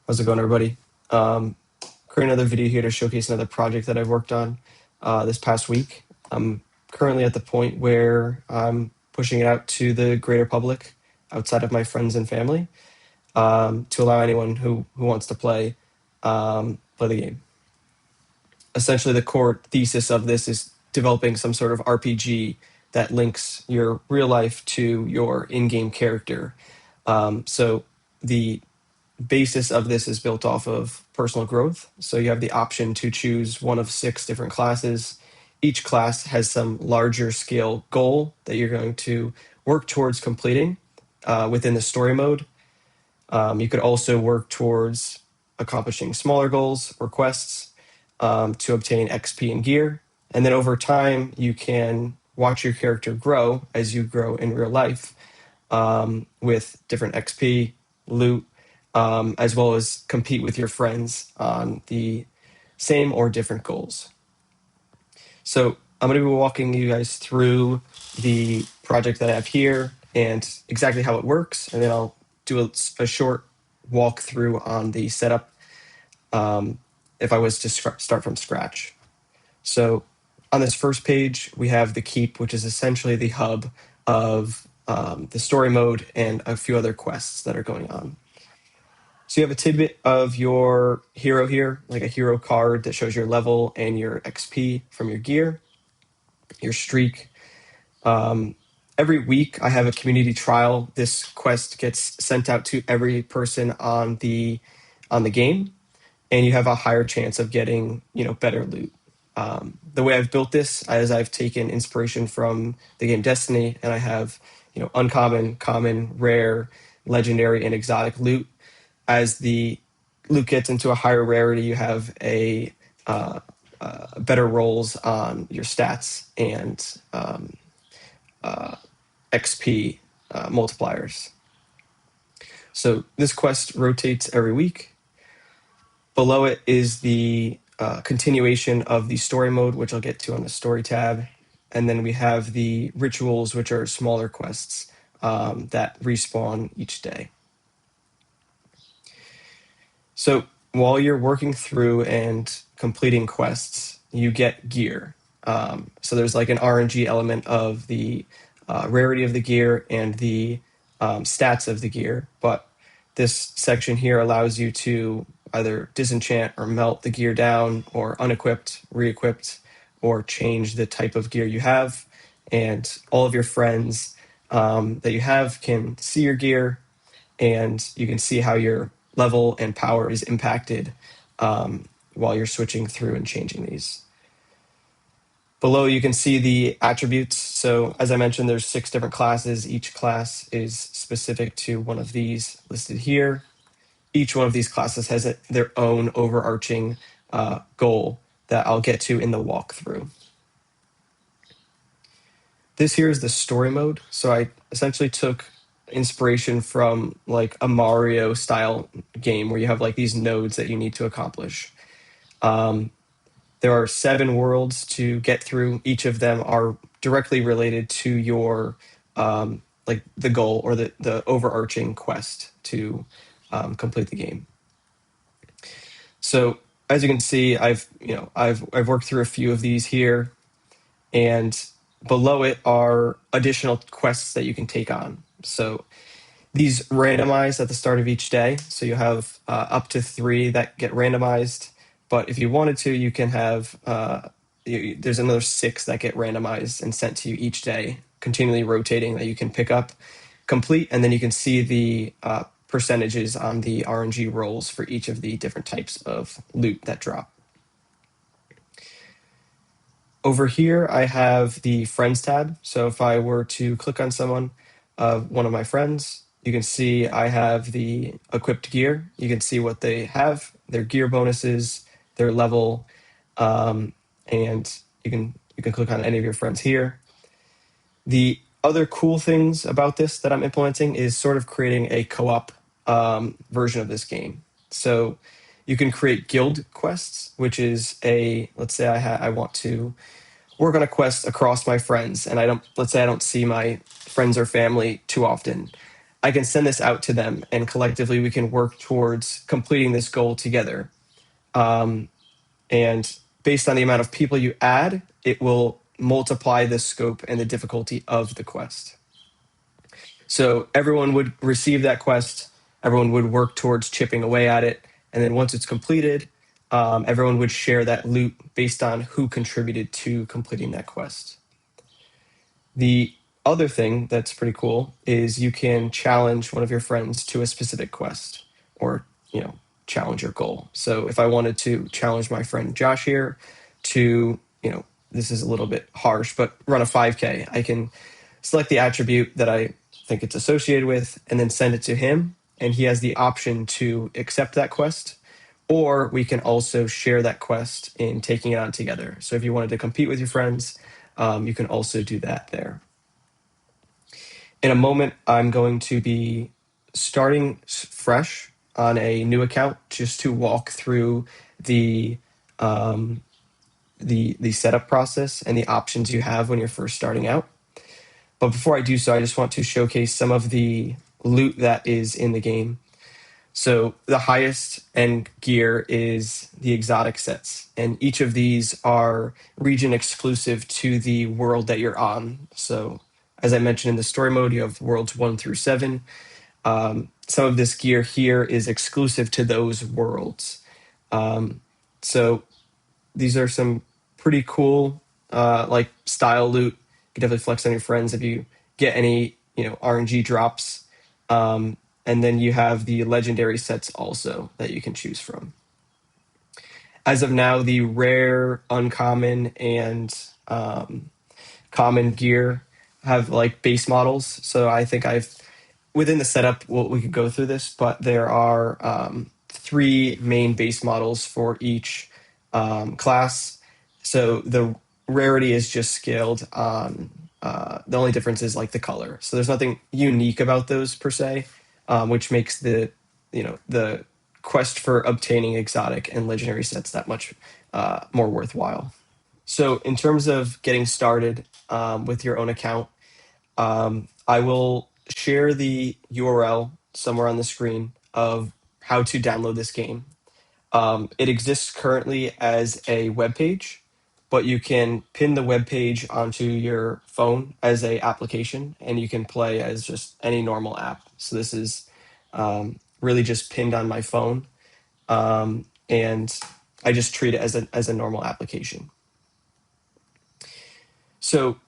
How's it going, everybody? Create another video here to showcase another project that I've worked on this past week. I'm currently at the point where I'm pushing it out to the greater public outside of my friends and family to allow anyone who wants to play the game. Essentially, the core thesis of this is developing some sort of RPG that links your real life to your in-game character. So the basis of this is built off of personal growth. So you have the option to choose one of 6 different classes. Each class has some larger scale goal that you're going to work towards completing within the story mode. You could also work towards accomplishing smaller goals or quests to obtain XP and gear. And then over time, you can watch your character grow as you grow in real life with different XP, loot, as well as compete with your friends on the same or different goals. So I'm going to be walking you guys through the project that I have here and exactly how it works, and then I'll do a short walkthrough on the setup if I was to start from scratch. So on this first page, we have the keep, which is essentially the hub of the story mode and a few other quests that are going on. So you have a tidbit of your hero here, like a hero card that shows your level and your XP from your gear, your streak. Every week I have a community trial. This quest gets sent out to every person on the game, and you have a higher chance of getting better loot. The way I've built this is I've taken inspiration from the game Destiny, and I have uncommon, common, rare, legendary, and exotic loot. As the loot gets into a higher rarity, you have a better rolls on your stats and XP multipliers. So this quest rotates every week. Below it is the continuation of the story mode, which I'll get to on the story tab. And then we have the rituals, which are smaller quests that respawn each day. So while you're working through and completing quests, you get gear. So there's like an RNG element of the rarity of the gear and the stats of the gear. But this section here allows you to either disenchant or melt the gear down, or unequipped, re-equipped, or change the type of gear you have. And all of your friends that you have can see your gear, and you can see how your level and power is impacted while you're switching through and changing these. Below, you can see the attributes. So as I mentioned, there's 6 different classes. Each class is specific to one of these listed here. Each one of these classes has their own overarching goal that I'll get to in the walkthrough. This here is the story mode. So I essentially took inspiration from like a Mario style game where you have like these nodes that you need to accomplish. There are 7 worlds to get through. Each of them are directly related to your like the goal or the overarching quest to complete the game. So as you can see, I've worked through a few of these here, and below it are additional quests that you can take on. So these randomize at the start of each day. So you have up to 3 that get randomized. But if you wanted to, you can have, there's another 6 that get randomized and sent to you each day, continually rotating, that you can pick up, complete, and then you can see the percentages on the RNG rolls for each of the different types of loot that drop. Over here, I have the Friends tab. So if I were to click on someone, one of my friends, you can see I have the equipped gear. You can see what they have, their gear bonuses, their level, and you can click on any of your friends here. The other cool things about this that I'm implementing is sort of creating a co-op version of this game. So you can create guild quests, which is let's say I want to work on a quest across my friends, and let's say I don't see my friends or family too often. I can send this out to them, and collectively we can work towards completing this goal together. And based on the amount of people you add, it will multiply the scope and the difficulty of the quest. So everyone would receive that quest, everyone would work towards chipping away at it, and then once it's completed, everyone would share that loot based on who contributed to completing that quest. The other thing that's pretty cool is you can challenge one of your friends to a specific quest, or challenge your goal. So if I wanted to challenge my friend Josh here to, this is a little bit harsh, but run a 5K, I can select the attribute that I think it's associated with and then send it to him, and he has the option to accept that quest, or we can also share that quest in taking it on together. So if you wanted to compete with your friends, you can also do that there. In a moment, I'm going to be starting fresh on a new account just to walk through the the setup process and the options you have when you're first starting out. But before I do so, I just want to showcase some of the loot that is in the game. So the highest end gear is the exotic sets, and each of these are region exclusive to the world that you're on. So as I mentioned in the story mode, you have worlds 1 through 7. Some of this gear here is exclusive to those worlds. So these are some pretty cool like style loot. You can definitely flex on your friends if you get any RNG drops. And then you have the legendary sets also that you can choose from. As of now, the rare, uncommon, and common gear have like base models. So I think within the setup, we could go through this, but there are 3 main base models for each class. So the rarity is just scaled on, the only difference is like the color. So there's nothing unique about those per se, which makes the quest for obtaining exotic and legendary sets that much more worthwhile. So in terms of getting started with your own account, I will share the URL somewhere on the screen of how to download this game. It exists currently as a web page, but you can pin the web page onto your phone as a application, and you can play as just any normal app. So this is really just pinned on my phone, and I just treat it as a normal application. So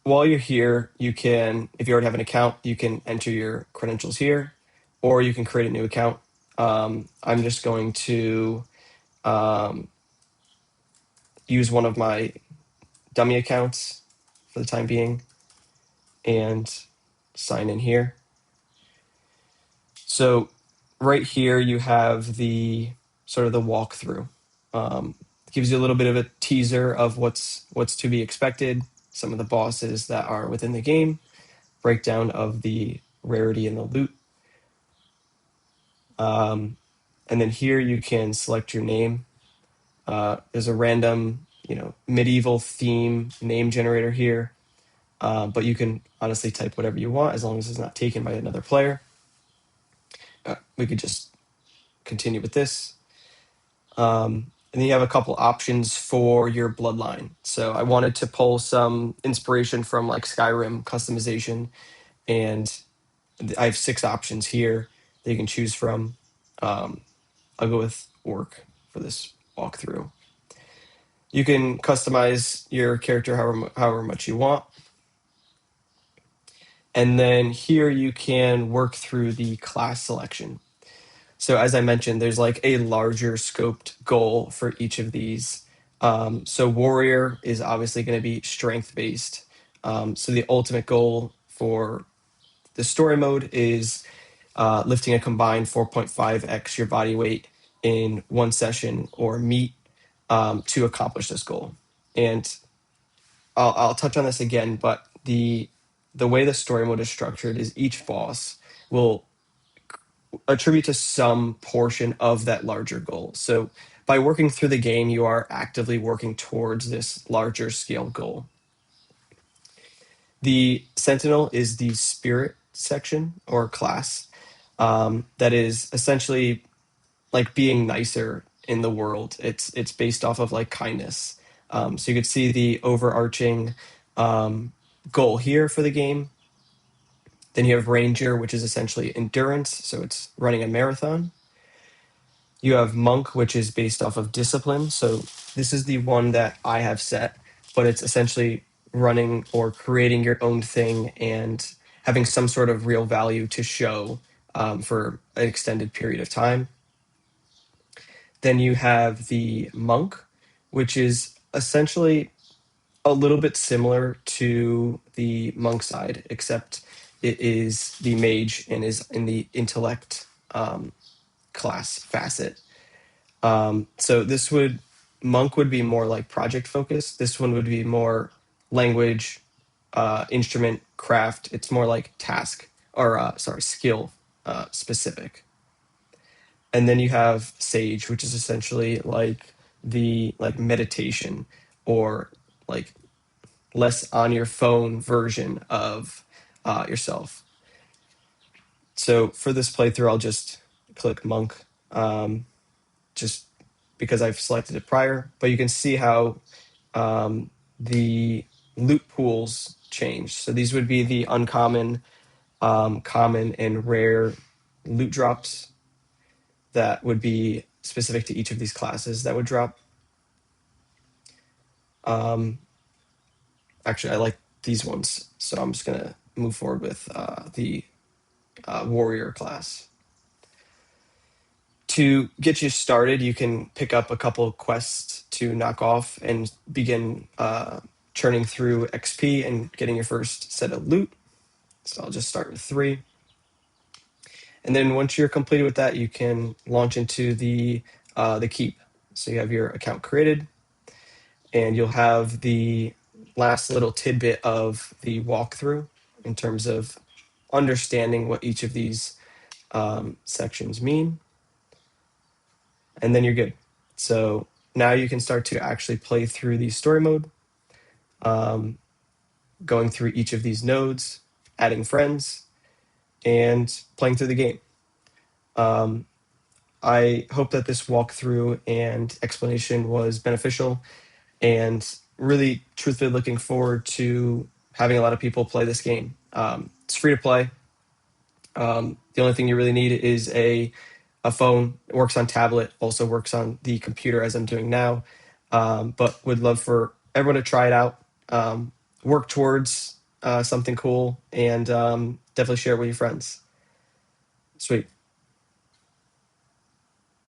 while you're here, you can, if you already have an account, you can enter your credentials here, or you can create a new account. I'm just going to use one of my dummy accounts for the time being and sign in here. So right here, you have the sort of the walkthrough. Gives you a little bit of a teaser of what's to be expected, some of the bosses that are within the game, breakdown of the rarity and the loot. And then here you can select your name. There's a random, medieval theme name generator here, but you can honestly type whatever you want as long as it's not taken by another player. We could just continue with this. And then you have a couple options for your bloodline. So I wanted to pull some inspiration from like Skyrim customization, and I have 6 options here that you can choose from. I'll go with orc for this walkthrough. You can customize your character however much you want. And then here you can work through the class selection. So as I mentioned, there's like a larger scoped goal for each of these. So warrior is obviously going to be strength based. So the ultimate goal for the story mode is lifting a combined 4.5x your body weight in 1 session or meet to accomplish this goal. And I'll touch on this again, but the way the story mode is structured is each boss will attribute to some portion of that larger goal. So by working through the game, you are actively working towards this larger scale goal. The Sentinel is the spirit. section or class that is essentially like being nicer in the world. It's based off of like kindness. So you could see the overarching goal here for the game. Then you have Ranger, which is essentially endurance, so it's running a marathon. You have Monk, which is based off of discipline. So this is the one that I have set, but it's essentially running or creating your own thing and having some sort of real value to show for an extended period of time. Then you have the Monk, which is essentially a little bit similar to the Monk side, except it is the mage and is in the intellect class facet. So this would Monk would be more like project focused. This one would be more language, instrument, craft. It's more like task or sorry, skill specific. And then you have Sage, which is essentially like the like meditation or like less on your phone version of yourself. So for this playthrough, I'll just click Monk. Just because I've selected it prior, but you can see how the loot pools change. So these would be the uncommon, common, and rare loot drops that would be specific to each of these classes that would drop. Actually, I like these ones, so I'm just going to move forward with the warrior class. To get you started, you can pick up a couple of quests to knock off and begin churning through XP and getting your first set of loot. So I'll just start with 3. And then once you're completed with that, you can launch into the keep. So you have your account created, and you'll have the last little tidbit of the walkthrough in terms of understanding what each of these sections mean. And then you're good. So now you can start to actually play through the story mode, going through each of these nodes, adding friends, and playing through the game. I hope that this walkthrough and explanation was beneficial, and really truthfully looking forward to having a lot of people play this game. It's free to play. The only thing you really need is a phone. It works on tablet, also works on the computer as I'm doing now. But would love for everyone to try it out, work towards something cool, and definitely share it with your friends. Sweet.